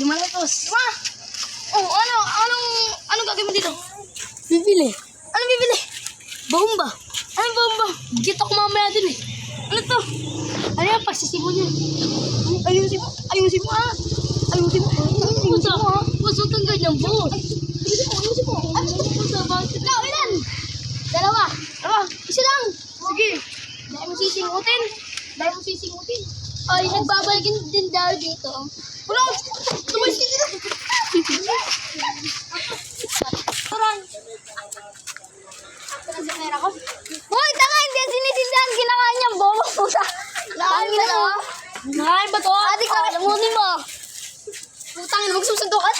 500. Ma! Oh, anong gagawin mo dito? Bibili. Anong bibili? Bomba. Anong bomba? Kita ko mamaya din eh. Ano to? Ano yan? Pagsisimon yun. Ayusin mo. Ayusin mo ah. Ayusin mo. Ayusin mo ah. Gusto kang ganyan, boss. Ayusin mo. Ayusin mo. Ano to? Ikaw, ilan? Dalawa. Isa lang. Sige. Dahil mo sisingutin. Dahil mo sisingutin. Ay, nagbabalikin din daw dito. Wala. Tumalis ka dito. Parang. Hoy, tanga, hindi yan sinisindahan. Kinakain niyang bomba, puta. Nakain ba to? Nakain ba to? Ate, kalamunin mo. Putang ina, magsusundukan.